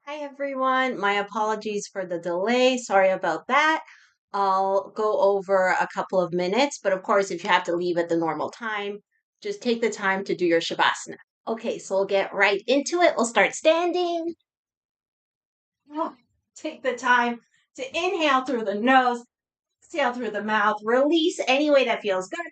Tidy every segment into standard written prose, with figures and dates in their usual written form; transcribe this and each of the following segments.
Hi everyone. My apologies for the delay. Sorry about that. I'll go over a couple of minutes, but of course, if you have to leave at the normal time, just take the time to do your Shavasana. Okay, so we'll get right into it. We'll start standing. Oh, take the time to inhale through the nose, exhale through the mouth, release any way that feels good.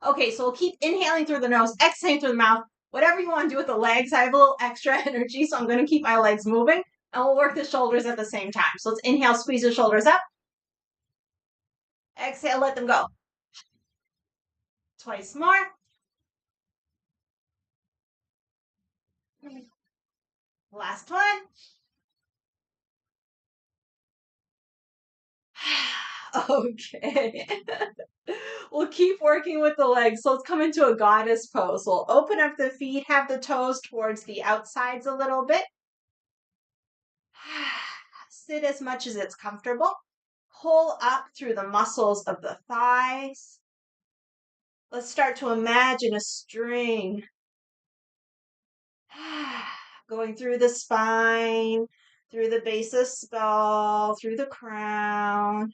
Okay, so we'll keep inhaling through the nose, exhaling through the mouth. Whatever you want to do with the legs, I have a little extra energy, so I'm going to keep my legs moving, and we'll work the shoulders at the same time. So let's inhale, squeeze the shoulders up. Exhale, let them go. Twice more. Last one. Okay. We'll keep working with the legs. So let's come into a goddess pose. We'll open up the feet, have the toes towards the outsides a little bit. Sit as much as it's comfortable. Pull up through the muscles of the thighs. Let's start to imagine a string going through the spine, through the base of the skull, through the crown.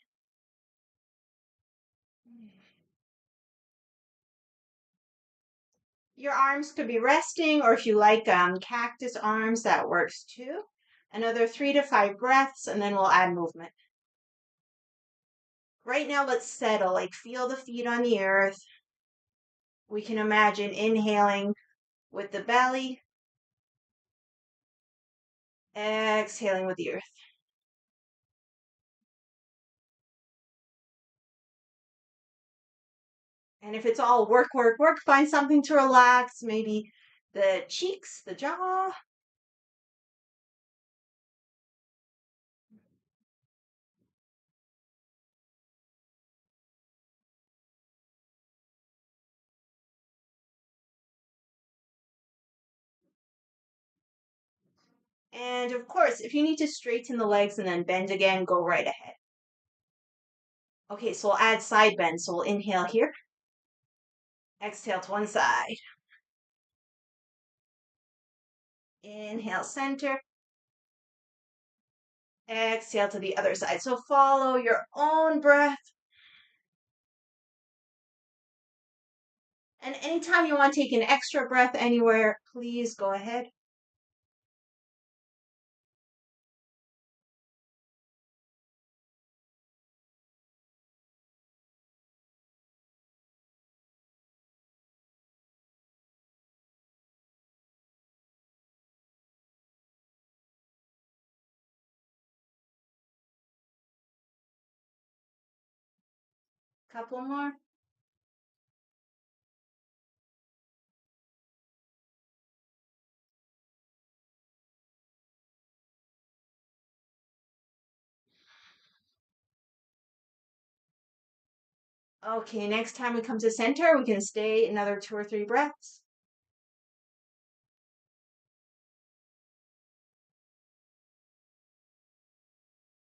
Your arms could be resting, or if you like cactus arms, that works too. Another 3 to 5 breaths, and then we'll add movement. Right now, let's settle, like feel the feet on the earth. We can imagine inhaling with the belly, exhaling with the earth. And if it's all work, work, work, find something to relax, maybe the cheeks, the jaw. And of course, if you need to straighten the legs and then bend again, go right ahead. Okay, so we'll add side bend. So we'll inhale here, exhale to one side. Inhale, center. Exhale to the other side. So follow your own breath. And anytime you want to take an extra breath anywhere, please go ahead. Couple more. Okay, next time we come to center, we can stay another 2 or 3 breaths.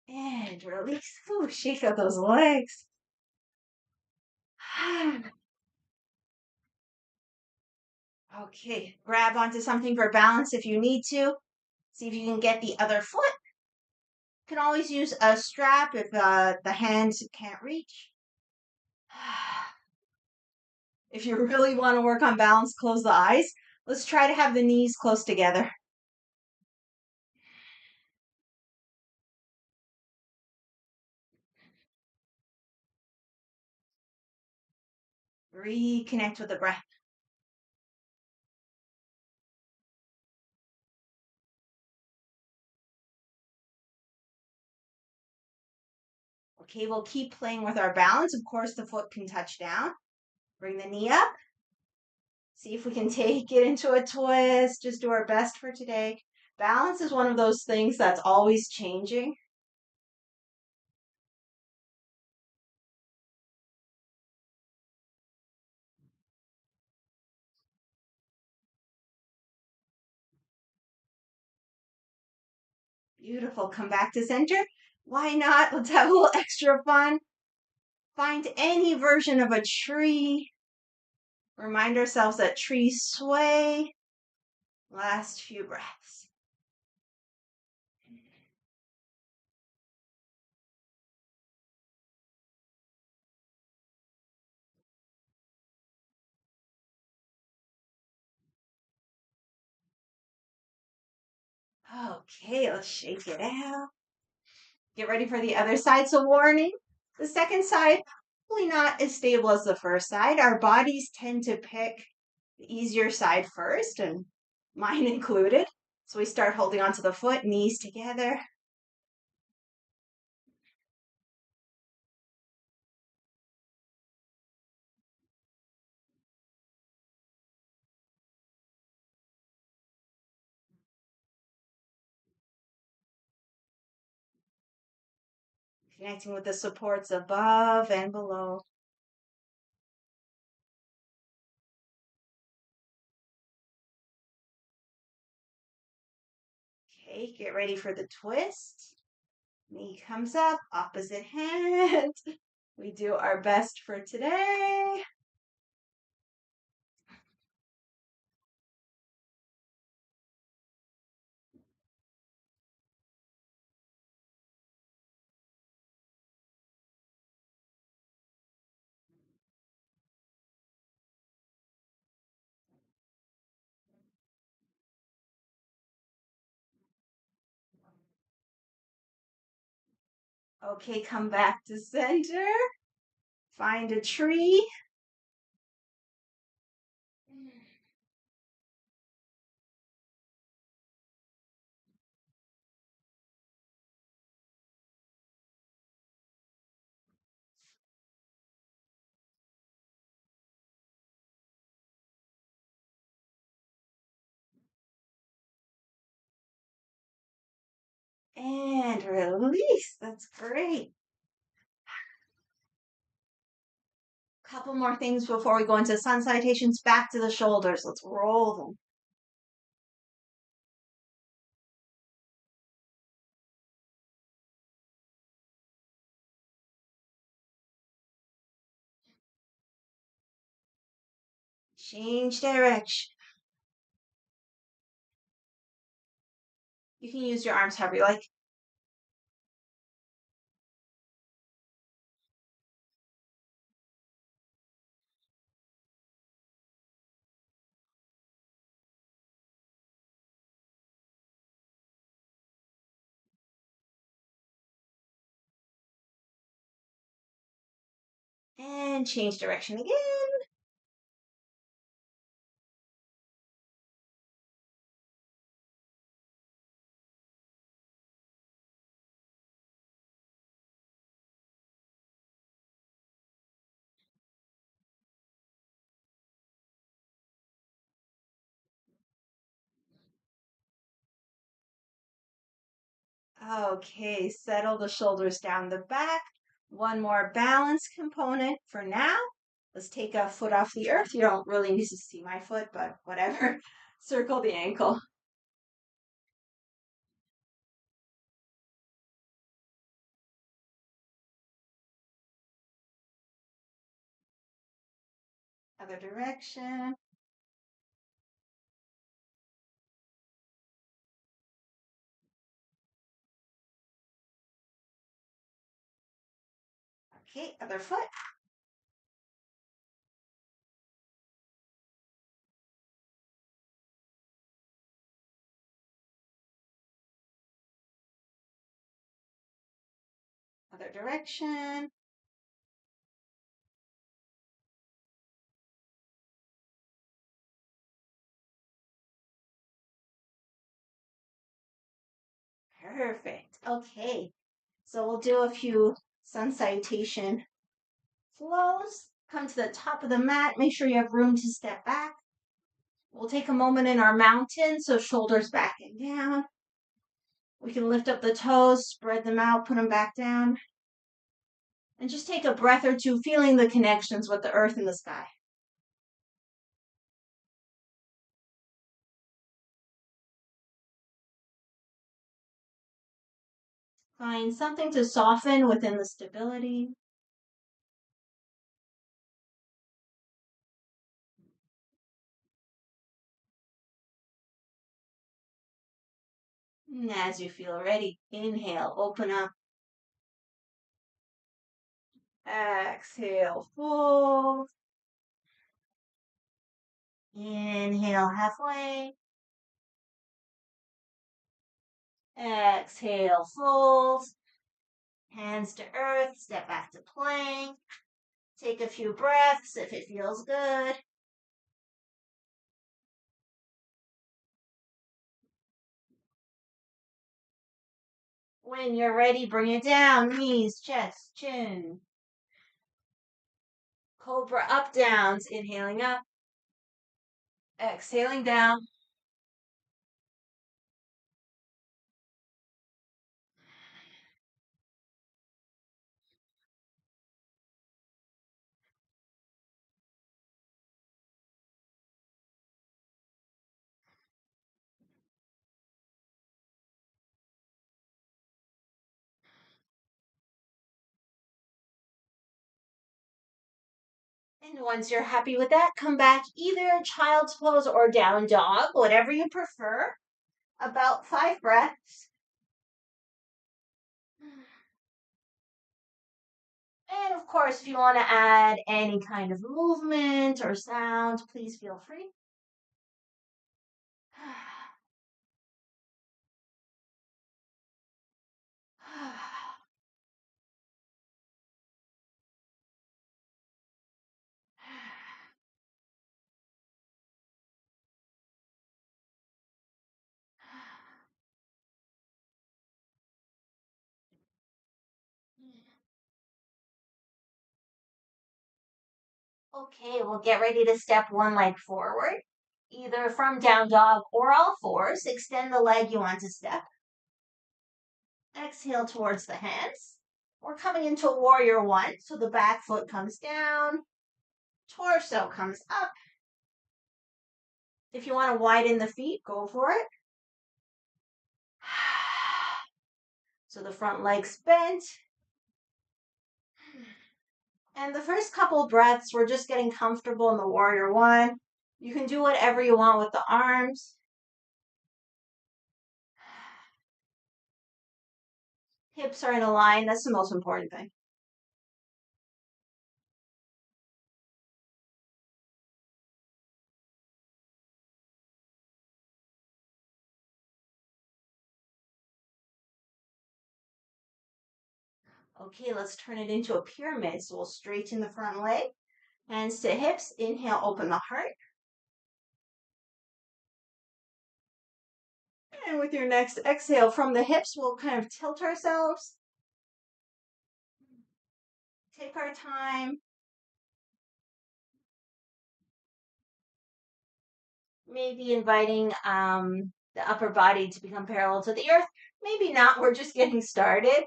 And release. Ooh, shake out those legs. Okay, grab onto something for balance if you need to. See if you can get the other foot. You can always use a strap if the hands can't reach. If you really want to work on balance, close the eyes. Let's try to have the knees close together. Reconnect with the breath. Okay, we'll keep playing with our balance. Of course, the foot can touch down. Bring the knee up. See if we can take it into a twist. Just do our best for today. Balance is one of those things that's always changing. Beautiful. Come back to center. Why not? Let's have a little extra fun. Find any version of a tree. Remind ourselves that trees sway. Last few breaths. Okay, let's shake it out. Get ready for the other side. So, warning, the second side, probably not as stable as the first side. Our bodies tend to pick the easier side first, and mine included. So, we start holding onto the foot, knees together. Connecting with the supports above and below. Okay, get ready for the twist. Knee comes up, opposite hand. We do our best for today. Okay, come back to center. Find a tree. And release. That's great. Couple more things before we go into sun salutations. Back to the shoulders. Let's roll them. Change direction. You can use your arms however you like. And change direction again. Okay, settle the shoulders down the back. One more balance component for now. Let's take a foot off the earth. You don't really need to see my foot, but whatever. Circle the ankle. Other direction. Okay, other foot. Other direction. Perfect. Okay, so we'll do a few sun salutation flows. Come to the top of the mat. Make sure you have room to step back. We'll take a moment in our mountain, so shoulders back and down. We can lift up the toes, spread them out, put them back down. And just take a breath or two, feeling the connections with the earth and the sky. Find something to soften within the stability. And as you feel ready, inhale, open up. Exhale, fold. Inhale, halfway. Exhale, fold. Hands to earth, step back to plank. Take a few breaths if it feels good. When you're ready, bring it down. Knees, chest, chin. Cobra up, downs. Inhaling up. Exhaling down. And once you're happy with that, come back either child's pose or down dog, whatever you prefer. About 5 breaths. And of course, if you want to add any kind of movement or sound, please feel free. Okay, we'll get ready to step one leg forward, either from down dog or all fours. Extend the leg you want to step. Exhale towards the hands. We're coming into warrior one, so the back foot comes down, torso comes up. If you want to widen the feet, go for it. So the front leg's bent. And the first couple breaths, we're just getting comfortable in the warrior one. You can do whatever you want with the arms. Hips are in a line. That's the most important thing. Okay, let's turn it into a pyramid. So we'll straighten the front leg. Hands to hips. Inhale, open the heart. And with your next exhale from the hips, we'll kind of tilt ourselves. Take our time. Maybe inviting the upper body to become parallel to the earth. Maybe not. We're just getting started.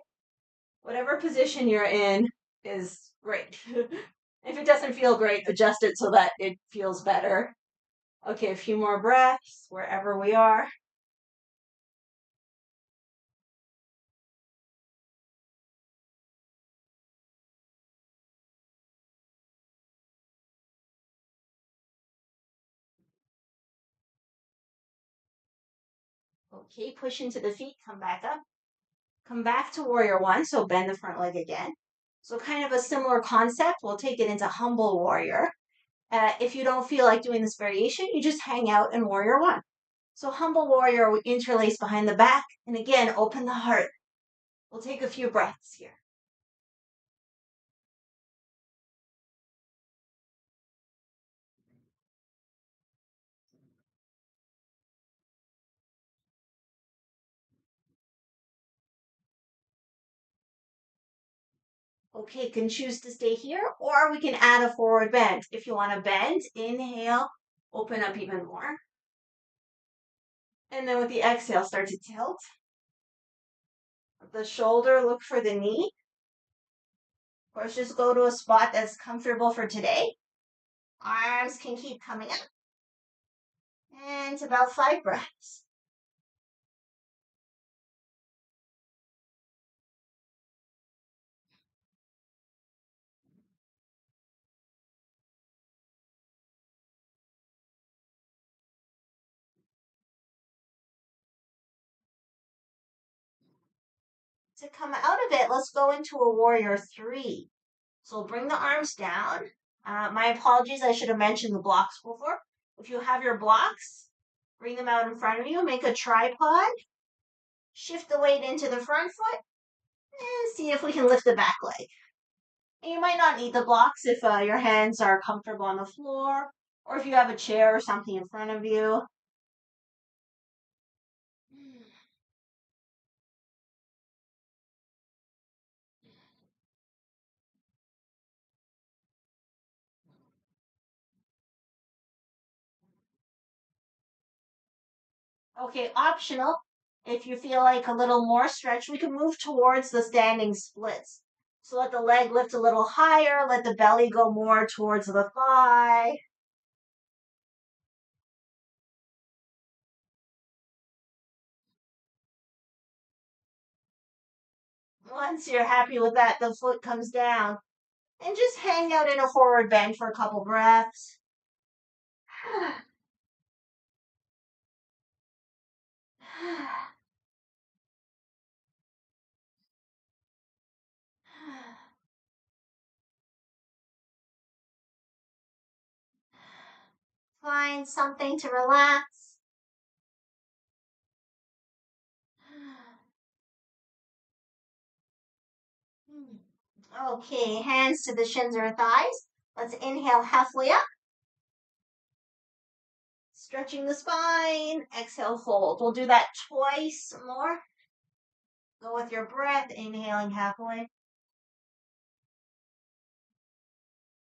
Whatever position you're in is great. If it doesn't feel great, adjust it so that it feels better. Okay, a few more breaths wherever we are. Okay, push into the feet, come back up. Come back to warrior one, so bend the front leg again. So kind of a similar concept. We'll take it into humble warrior. If you don't feel like doing this variation, you just hang out in warrior one. So humble warrior, we interlace behind the back. And again, open the heart. We'll take a few breaths here. Okay, you can choose to stay here, or we can add a forward bend. If you want to bend, inhale, open up even more. And then with the exhale, start to tilt. The shoulder, look for the knee. Of course, just go to a spot that's comfortable for today. Arms can keep coming up. And it's about 5 breaths. To come out of it, let's go into a warrior three. So bring the arms down. My apologies, I should have mentioned the blocks before. If you have your blocks, bring them out in front of you, make a tripod, shift the weight into the front foot, and see if we can lift the back leg. And you might not need the blocks if your hands are comfortable on the floor, or if you have a chair or something in front of you. Okay, optional. If you feel like a little more stretch, we can move towards the standing splits. So let the leg lift a little higher, let the belly go more towards the thigh. Once you're happy with that, the foot comes down. And just hang out in a forward bend for a couple breaths. Find something to relax. Okay, hands to the shins or thighs. Let's inhale halfway up. Stretching the spine. Exhale, fold. We'll do that twice more. Go with your breath, inhaling halfway.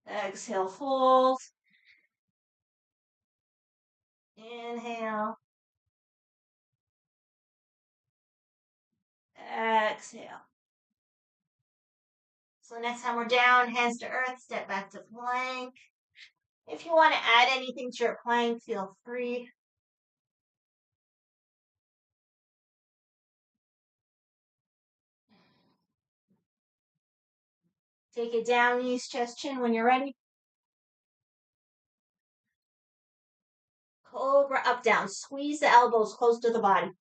Exhale, fold. Inhale. Exhale. So next time we're down, hands to earth, step back to plank. If you want to add anything to your plank, feel free. Take it down, knees, chest, chin when you're ready. Cobra, up, down. Squeeze the elbows close to the body.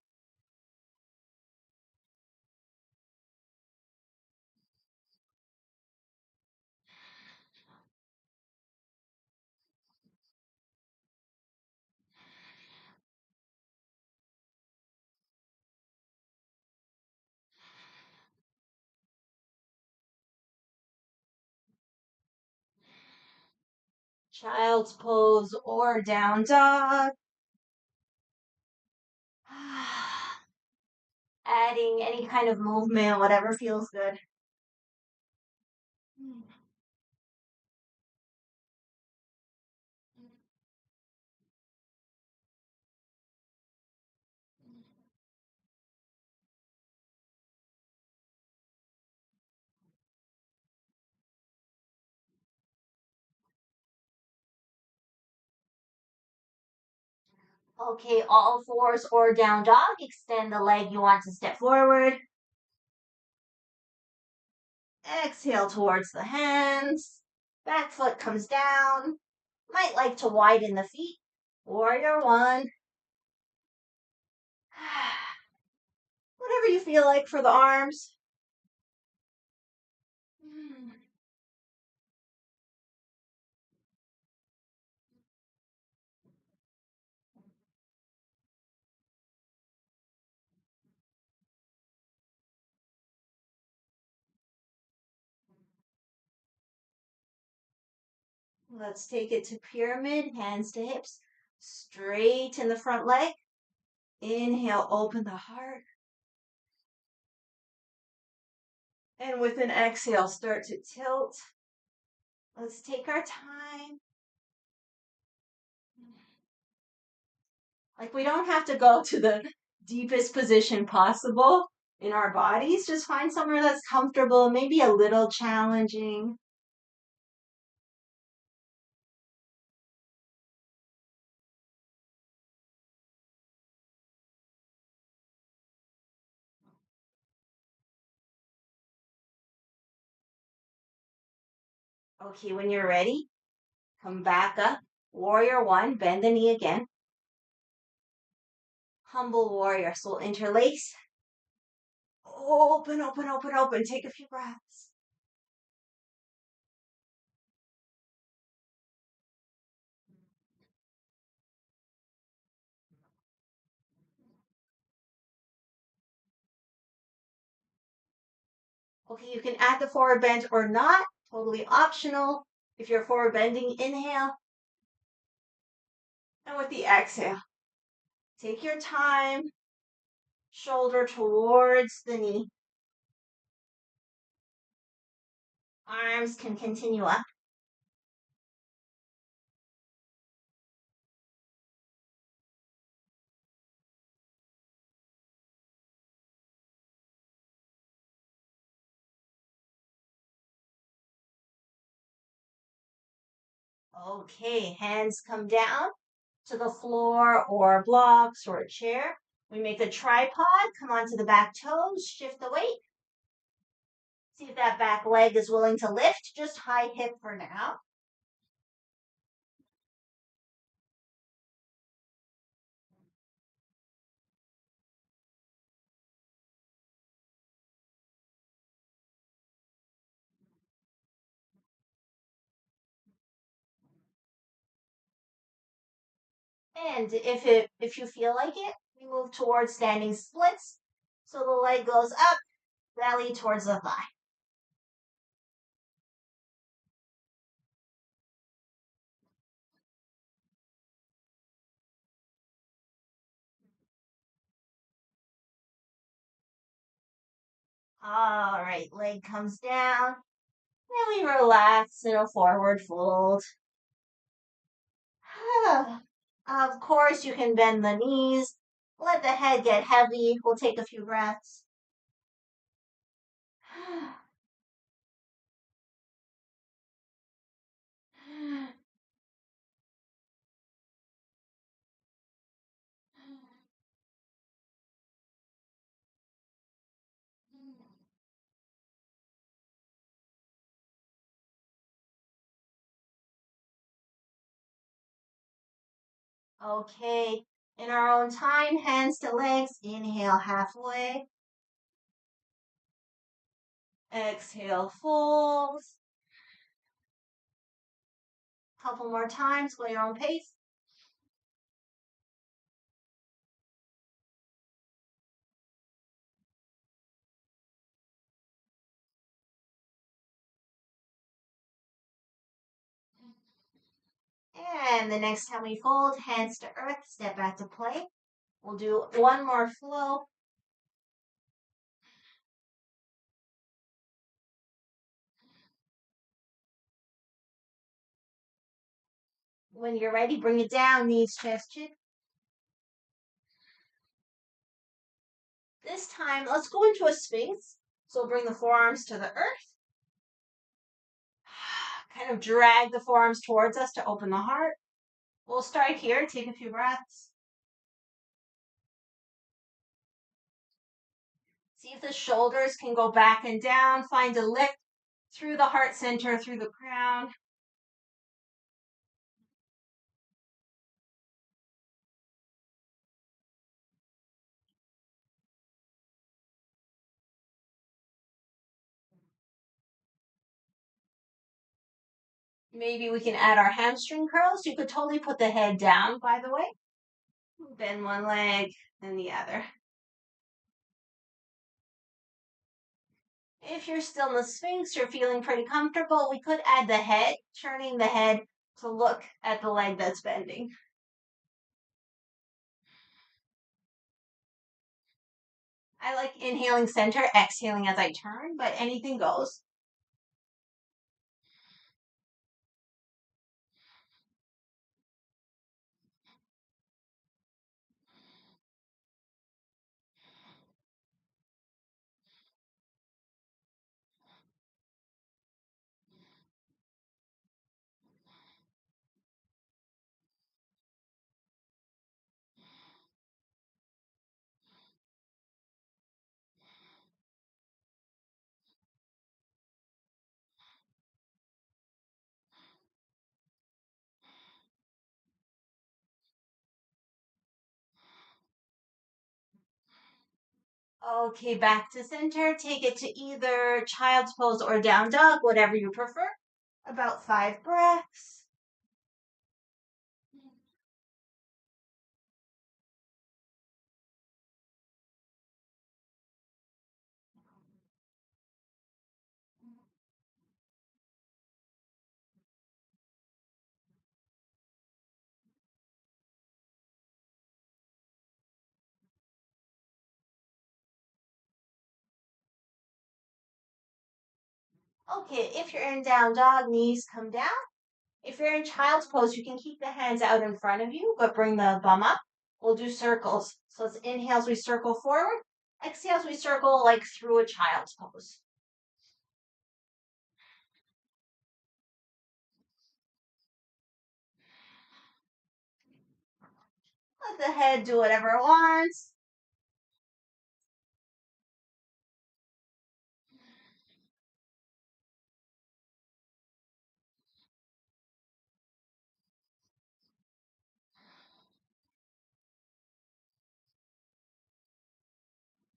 Child's pose or down dog. Adding any kind of movement, whatever feels good. Okay, all fours or down dog. Extend the leg you want to step forward. Exhale towards the hands. Back foot comes down. Might like to widen the feet. Warrior one. Whatever you feel like for the arms. Let's take it to pyramid, hands to hips. Straighten the front leg. Inhale, open the heart. And with an exhale, start to tilt. Let's take our time. Like we don't have to go to the deepest position possible in our bodies. Just find somewhere that's comfortable, maybe a little challenging. Okay, when you're ready, come back up. Warrior one, bend the knee again. Humble warrior. So we'll interlace. Open, open, open, open. Take a few breaths. Okay, you can add the forward bend or not, totally optional. If you're forward bending, inhale. And with the exhale, take your time, shoulder towards the knee. Arms can continue up. Okay, hands come down to the floor or blocks or a chair. We make a tripod, come onto the back toes, shift the weight. See if that back leg is willing to lift, just high hip for now. And if you feel like it, we move towards standing splits. So the leg goes up, belly towards the thigh. All right, leg comes down. Then we relax in a forward fold. Of course, you can bend the knees. Let the head get heavy. We'll take a few breaths. Okay, in our own time, hands to legs. Inhale halfway. Exhale, fold. Couple more times, go your own pace. And the next time we fold, hands to earth, step back to plank. We'll do one more flow. When you're ready, bring it down, knees, chest, chin. This time, let's go into a sphinx. So bring the forearms to the earth. Kind of drag the forearms towards us to open the heart. We'll start here, take a few breaths. See if the shoulders can go back and down. Find a lift through the heart center, through the crown. Maybe we can add our hamstring curls. You could totally put the head down, by the way. Bend one leg and the other. If you're still in the Sphinx, you're feeling pretty comfortable, we could add the head, turning the head to look at the leg that's bending. I like inhaling center, exhaling as I turn, but anything goes. Okay, back to center. Take it to either child's pose or down dog, whatever you prefer. About 5 breaths. Okay, if you're in down dog, knees come down. If you're in child's pose, you can keep the hands out in front of you, but bring the bum up. We'll do circles. So it's inhales, we circle forward. Exhales, we circle like through a child's pose. Let the head do whatever it wants.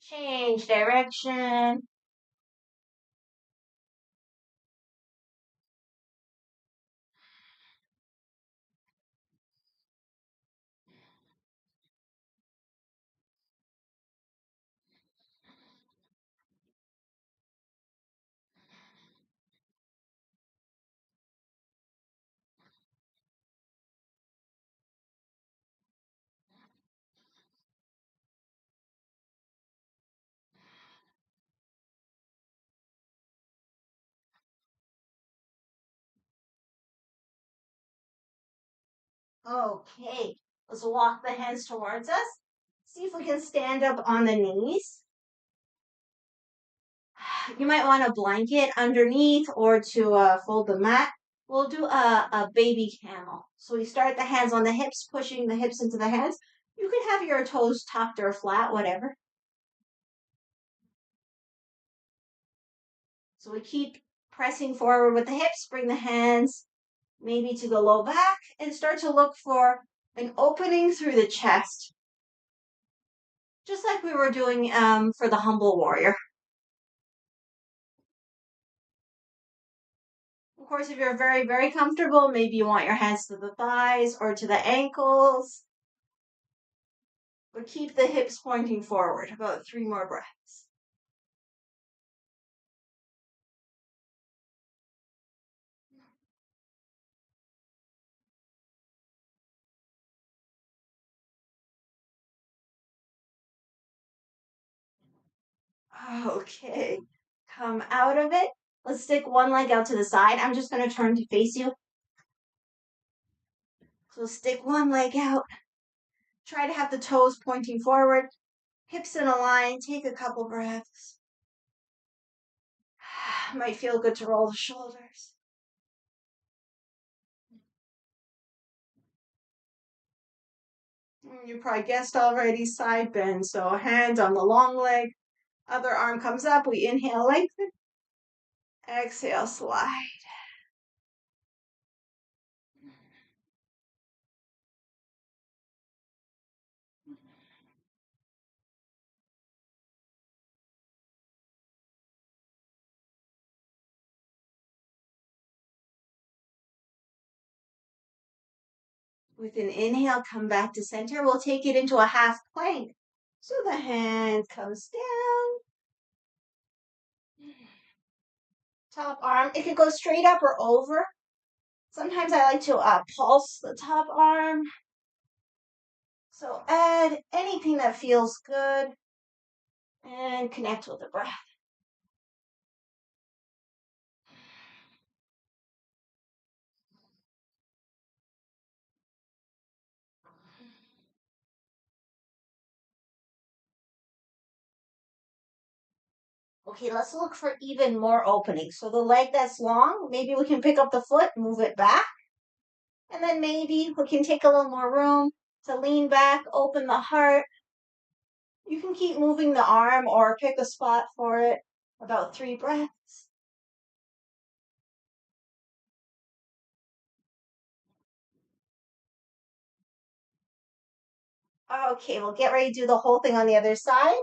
Change direction. Okay, let's walk the hands towards us. See if we can stand up on the knees. You might want a blanket underneath or to fold the mat. We'll do a baby camel. So we start the hands on the hips, pushing the hips into the hands. You can have your toes tucked or flat, whatever. So we keep pressing forward with the hips, bring the hands maybe to the low back, and start to look for an opening through the chest, just like we were doing for the humble warrior. Of course, if you're very, very comfortable, maybe you want your hands to the thighs or to the ankles, but keep the hips pointing forward. About 3 more breaths. Okay, come out of it. Let's stick one leg out to the side. I'm just going to turn to face you. So stick one leg out. Try to have the toes pointing forward, hips in a line. Take a couple breaths. Might feel good to roll the shoulders. You probably guessed already, side bend. So hand on the long leg, other arm comes up. We inhale, lengthen. Exhale, slide. With an inhale, come back to center. We'll take it into a half plank. So the hand comes down. Top arm, it can go straight up or over. Sometimes I like to pulse the top arm. So add anything that feels good and connect with the breath. Okay, let's look for even more openings. So the leg that's long, maybe we can pick up the foot, move it back. And then maybe we can take a little more room to lean back, open the heart. You can keep moving the arm or pick a spot for it. About 3 breaths. Okay, we'll get ready to do the whole thing on the other side.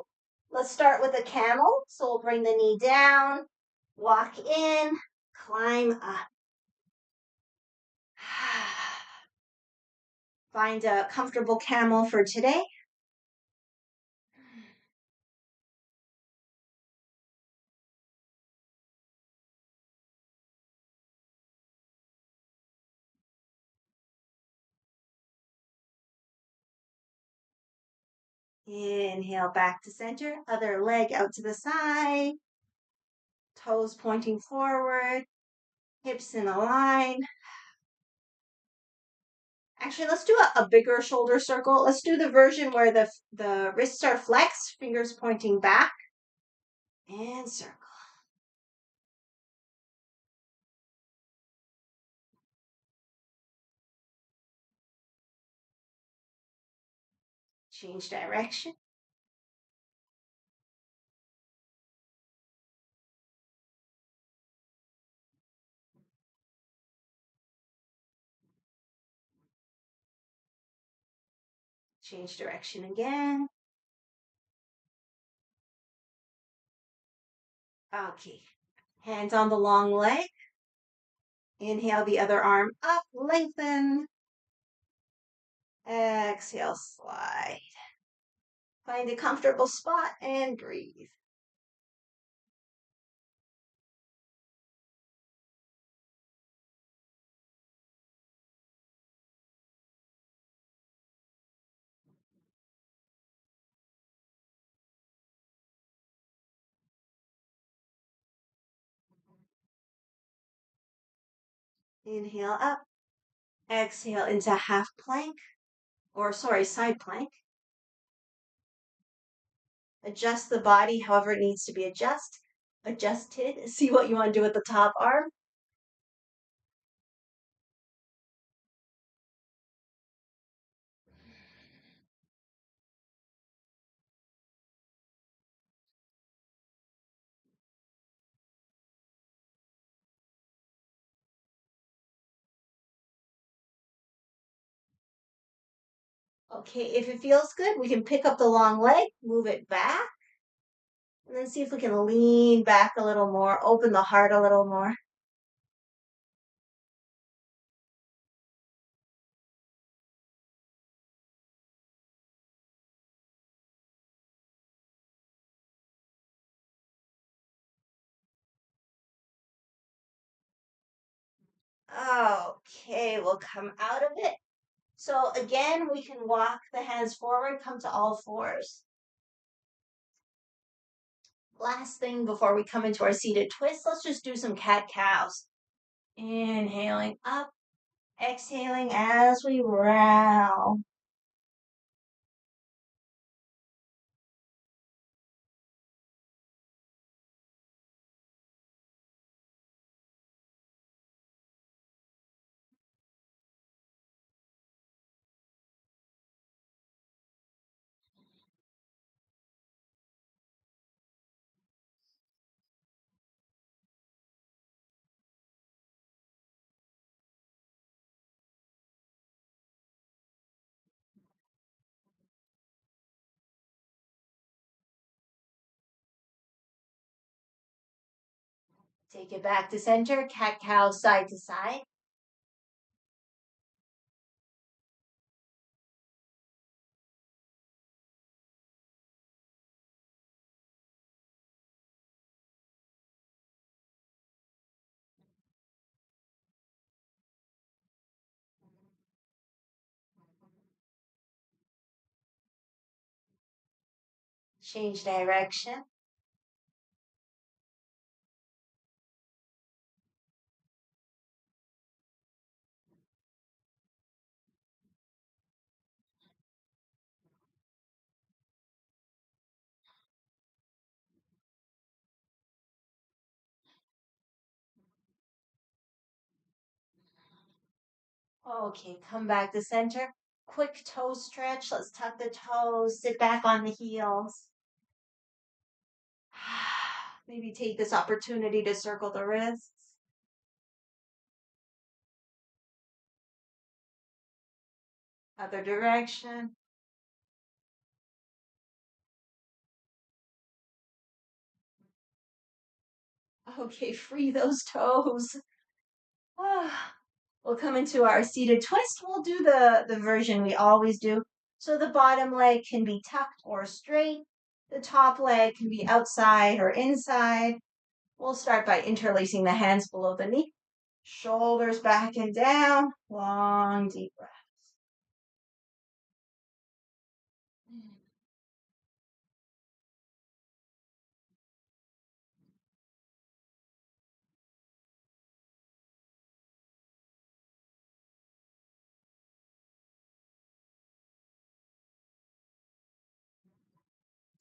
Let's start with a camel. So we'll bring the knee down, walk in, climb up. Find a comfortable camel for today. Inhale back to center, other leg out to the side, toes pointing forward, hips in a line. Actually, let's do a bigger shoulder circle. Let's do the version where the wrists are flexed, fingers pointing back, and circle. Change direction. Change direction again. Okay. Hands on the long leg. Inhale the other arm up, lengthen. Exhale, slide. Find a comfortable spot and breathe. Inhale up. Exhale into half plank, or sorry, side plank. Adjust the body however it needs to be adjusted. See what you want to do with the top arm. Okay, if it feels good, we can pick up the long leg, move it back, and then see if we can lean back a little more, open the heart a little more. Okay, we'll come out of it. So again, we can walk the hands forward, come to all fours. Last thing before we come into our seated twist, let's just do some cat-cows. Inhaling up, exhaling as we round. Take it back to center, cat-cow side to side. Change direction. Okay, come back to center. Quick toe stretch. Let's tuck the toes, sit back on the heels. Maybe take this opportunity to circle the wrists. Other direction. Okay, free those toes. Ah, we'll come into our seated twist. We'll do the version we always do. So the bottom leg can be tucked or straight. The top leg can be outside or inside. We'll start by interlacing the hands below the knee. Shoulders back and down. Long, deep breaths.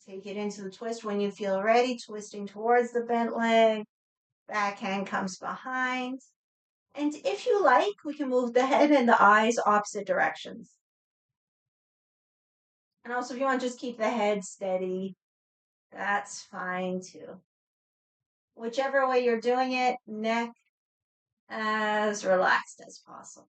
Take it into the twist when you feel ready, twisting towards the bent leg. Back hand comes behind. And if you like, we can move the head and the eyes opposite directions. And also, if you want, just keep the head steady. That's fine too. Whichever way you're doing it, neck as relaxed as possible.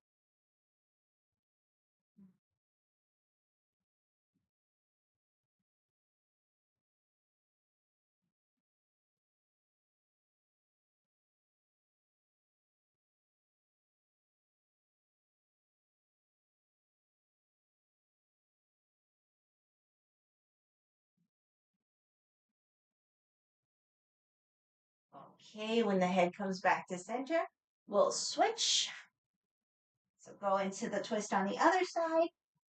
Okay, when the head comes back to center, we'll switch. So go into the twist on the other side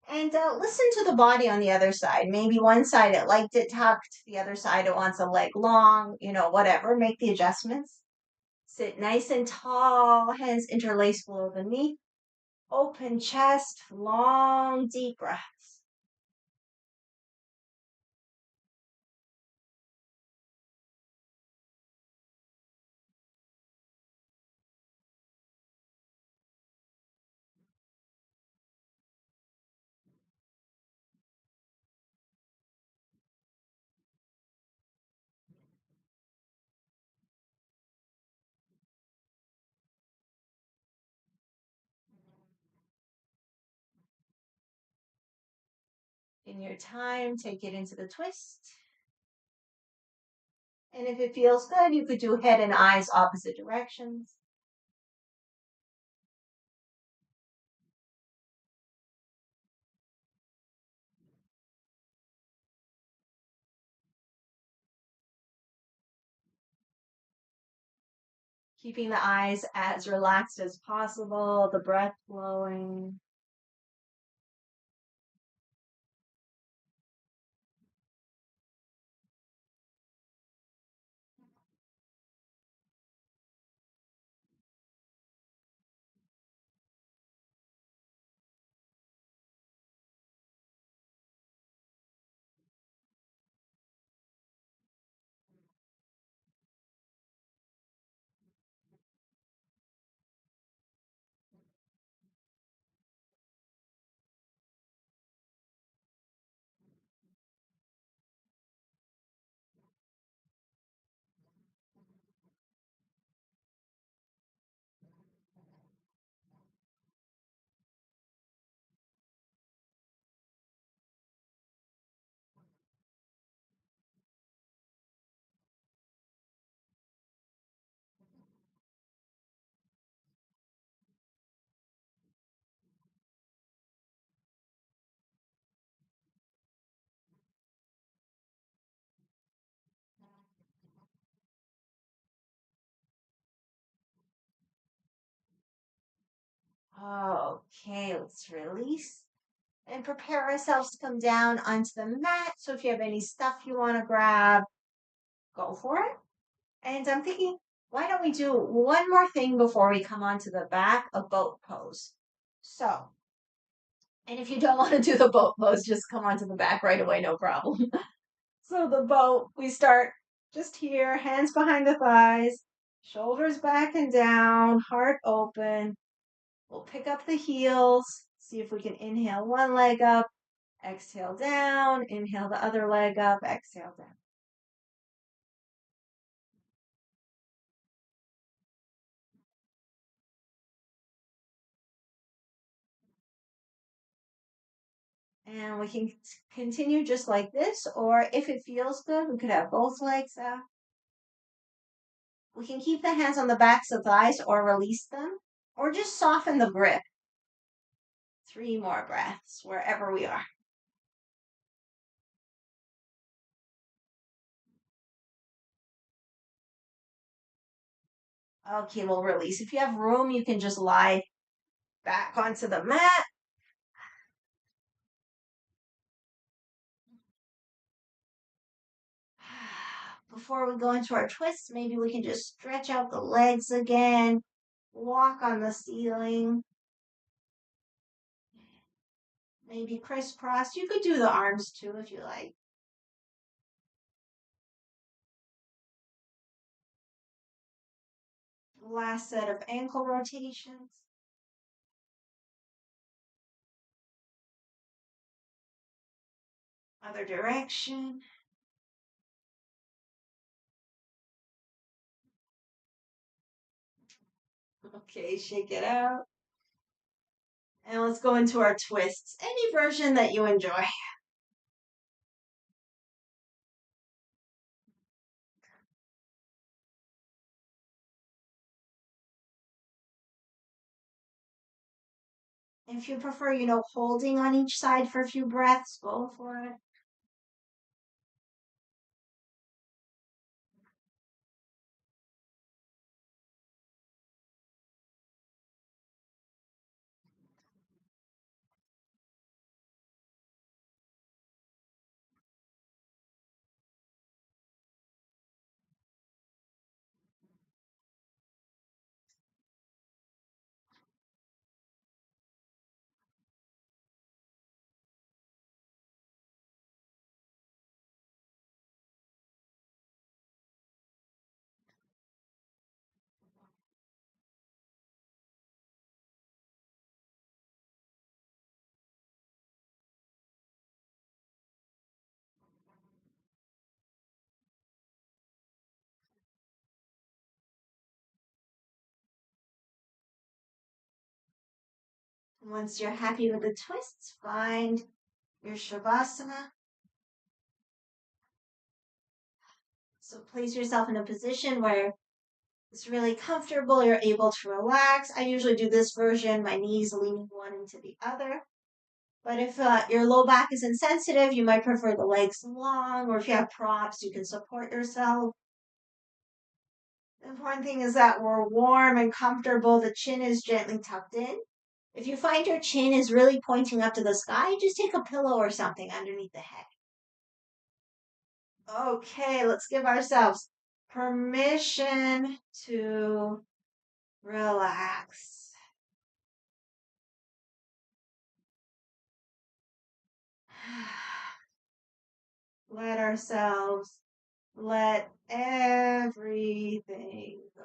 and listen to the body on the other side. Maybe one side it liked it tucked, the other side it wants a leg long, whatever. Make the adjustments. Sit nice and tall, hands interlaced below the knee. Open chest, long, deep breaths. In your time, take it into the twist. And if it feels good, you could do head and eyes opposite directions. Keeping the eyes as relaxed as possible, the breath flowing. Okay, let's release and prepare ourselves to come down onto the mat. So if you have any stuff you want to grab, go for it. And I'm thinking, why don't we do one more thing before we come onto the back, a boat pose. So, and if you don't want to do the boat pose, just come onto the back right away, no problem. So the boat, we start just here, hands behind the thighs, shoulders back and down, heart open. We'll pick up the heels, see if we can inhale one leg up, exhale down, inhale the other leg up, exhale down. And we can continue just like this, or if it feels good, we could have both legs up. We can keep the hands on the backs of thighs or release them, or just soften the grip. 3 more breaths wherever we are. Okay, we'll release. If you have room, you can just lie back onto the mat. Before we go into our twists, maybe we can just stretch out the legs again, walk on the ceiling, maybe crisscross. You could do the arms too if you like. Last set of ankle rotations. Other direction. Okay, shake it out. And let's go into our twists. Any version that you enjoy. If you prefer, holding on each side for a few breaths, go for it. Once you're happy with the twists, find your Shavasana. So place yourself in a position where it's really comfortable. You're able to relax. I usually do this version, my knees leaning one into the other. But if your low back is insensitive, you might prefer the legs long, or if you have props, you can support yourself. The important thing is that we're warm and comfortable. The chin is gently tucked in. If you find your chin is really pointing up to the sky, just take a pillow or something underneath the head. Okay, let's give ourselves permission to relax. Let ourselves let everything go.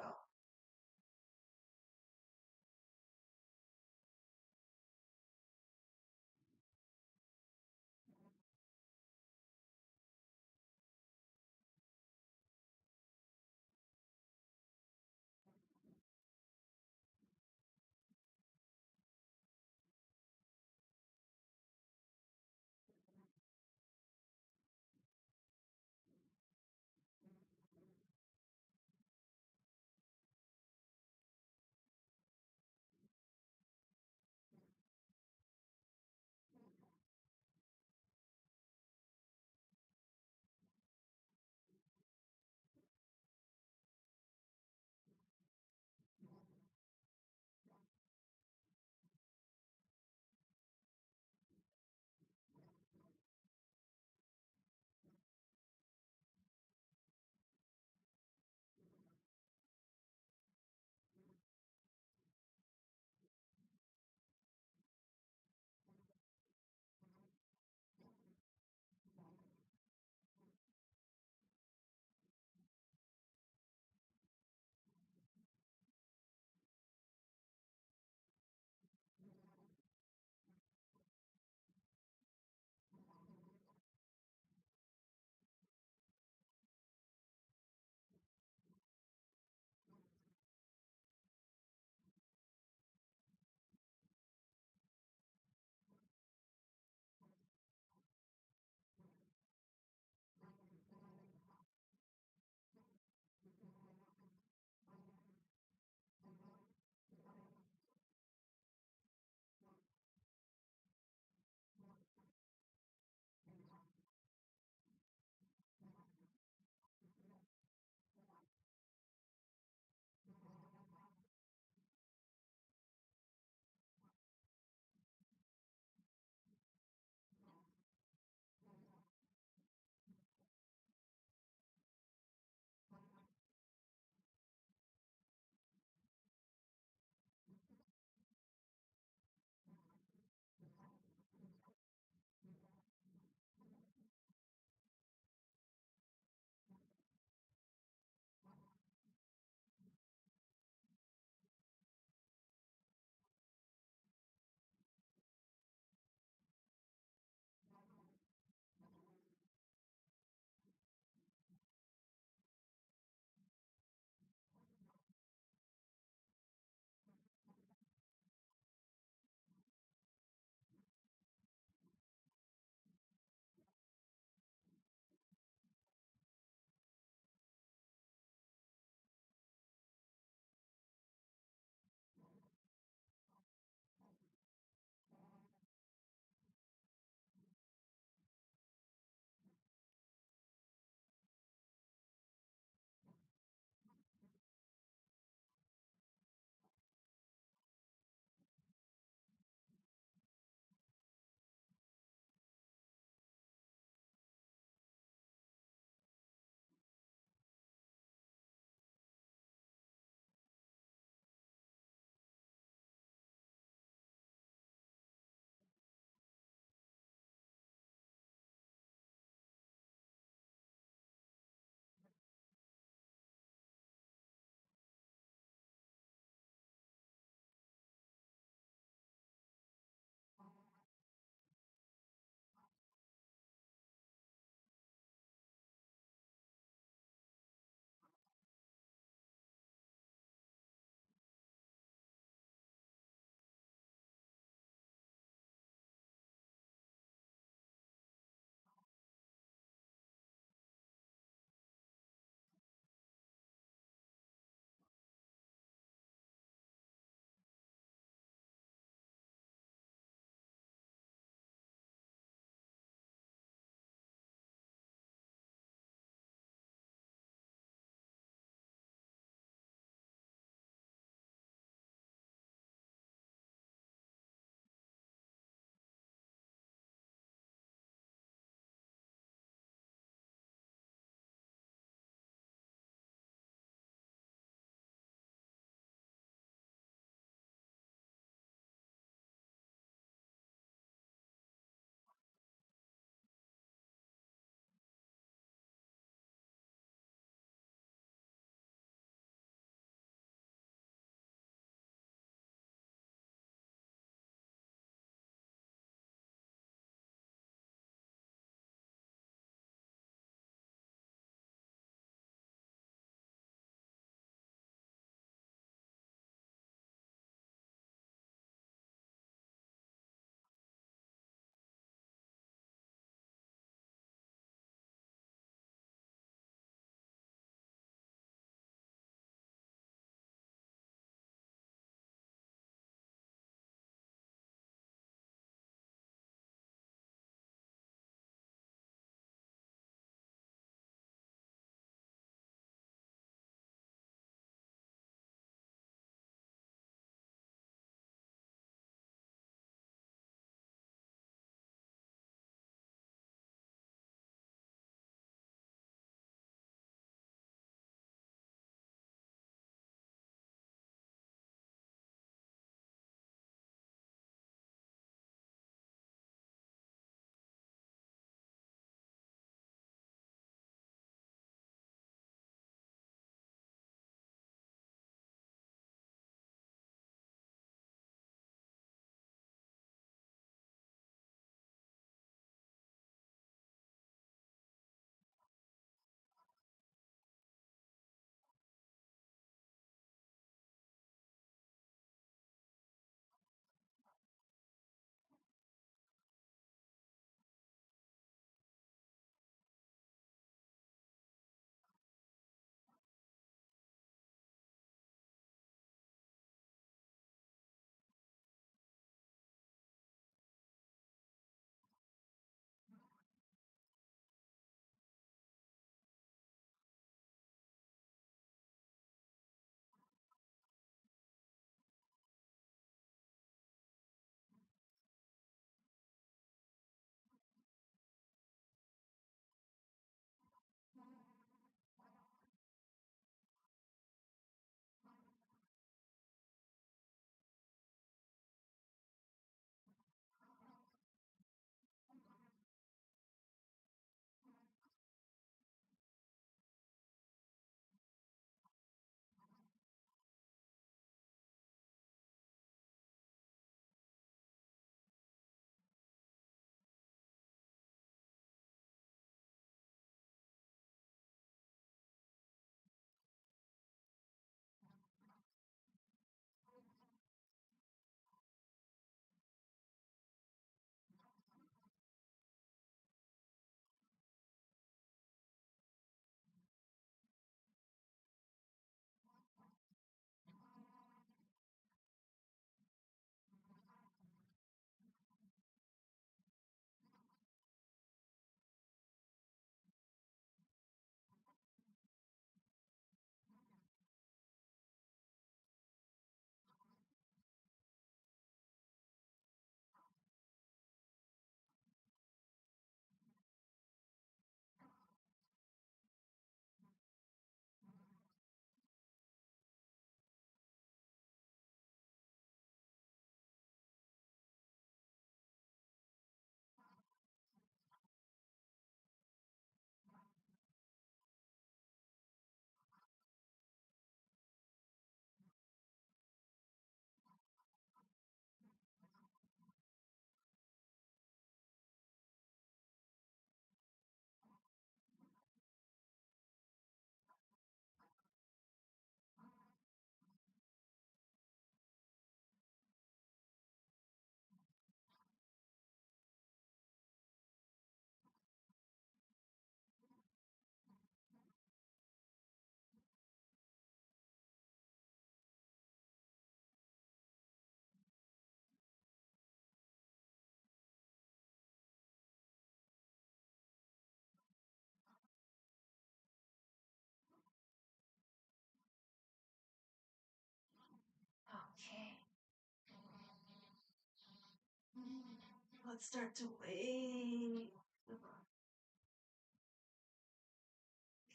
Let's start to wait.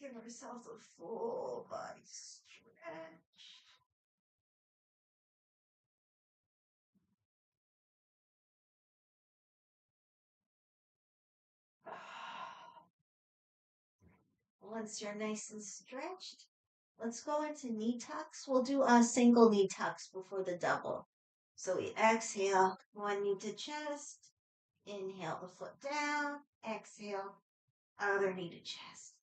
Give ourselves a full body stretch. Once you're nice and stretched, let's go into knee tucks. We'll do a single knee tucks before the double. So we exhale, one knee to chest. Inhale the foot down. Exhale, other knee to chest.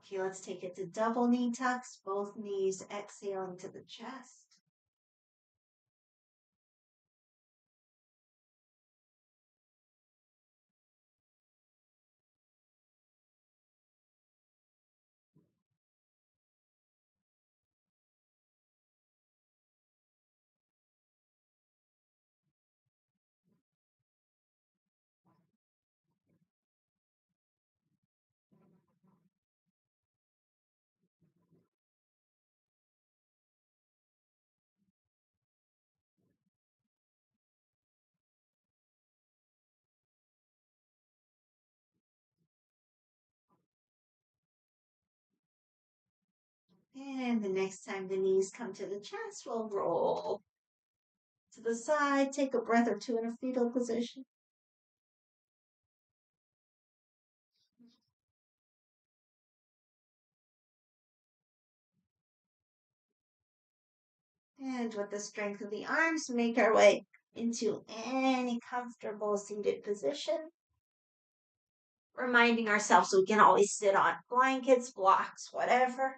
Okay, let's take it to double knee tucks, both knees exhaling to the chest. And the next time the knees come to the chest, we'll roll to the side, take a breath or two in a fetal position. And with the strength of the arms, make our way into any comfortable seated position. Reminding ourselves we can always sit on blankets, blocks, whatever.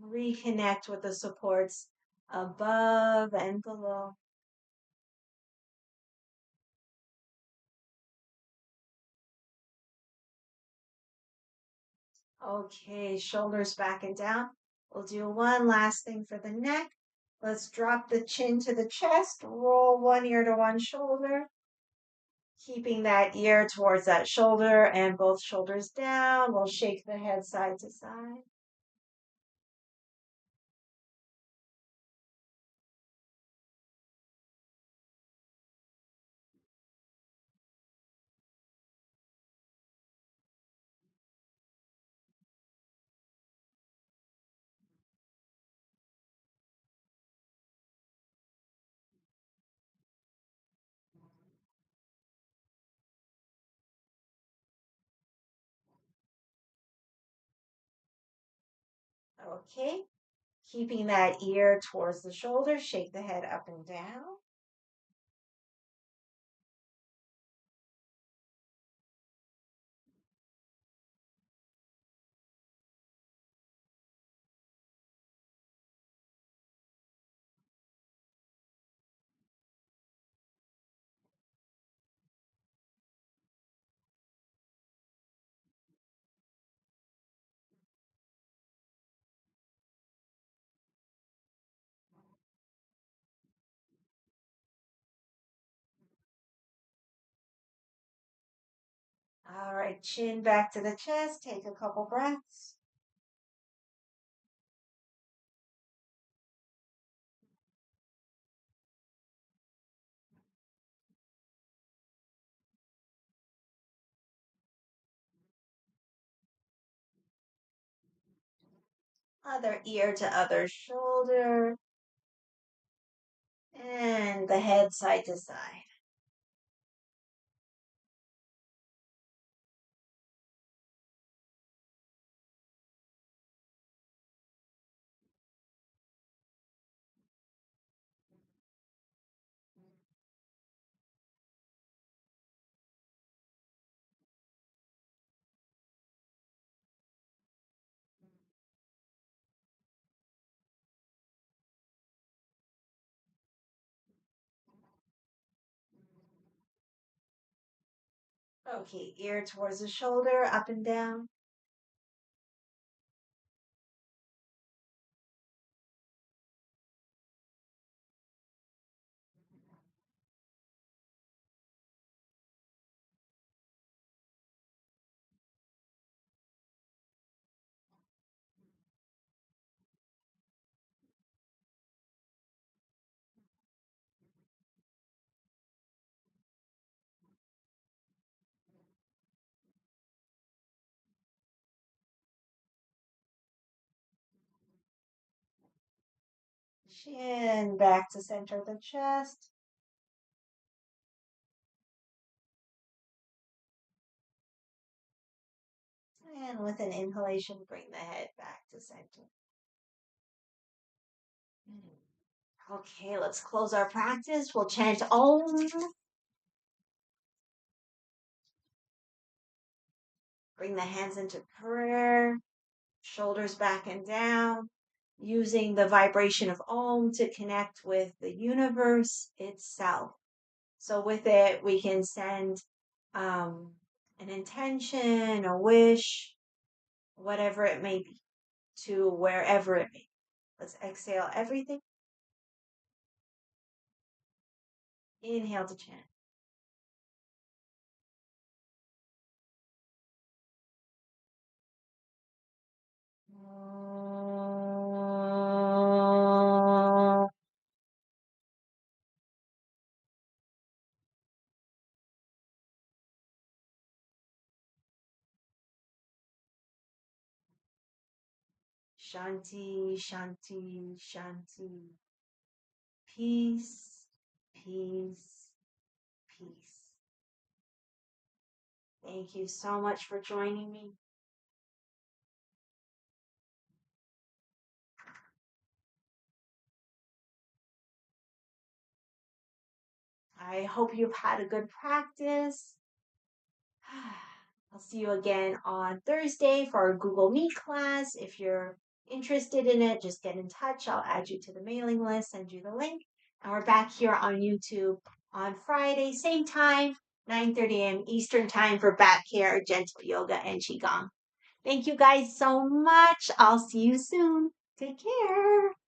Reconnect with the supports above and below. Okay, shoulders back and down. We'll do one last thing for the neck. Let's drop the chin to the chest, roll one ear to one shoulder, keeping that ear towards that shoulder and both shoulders down. We'll shake the head side to side. Okay, keeping that ear towards the shoulder, shake the head up and down. All right, chin back to the chest. Take a couple breaths. Other ear to other shoulder. and the head side to side. Okay, ear towards the shoulder, up and down. Chin back to center of the chest. And with an inhalation, bring the head back to center. Okay, let's close our practice. We'll chant Om. Bring the hands into prayer, shoulders back and down, using the vibration of Om to connect with the universe itself. So with it, we can send an intention, a wish, whatever it may be, to wherever it may be. Let's exhale everything. Inhale to chant. Shanti, Shanti, Shanti. Peace, peace, peace. Thank you so much for joining me. I hope you've had a good practice. I'll see you again on Thursday for our Google Meet class. If you're interested in it, just get in touch. I'll add you to the mailing list, send you the link. And we're back here on YouTube on Friday, same time, 9:30 a.m. Eastern time for back care, gentle yoga, and qigong. Thank you guys so much. I'll see you soon. Take care.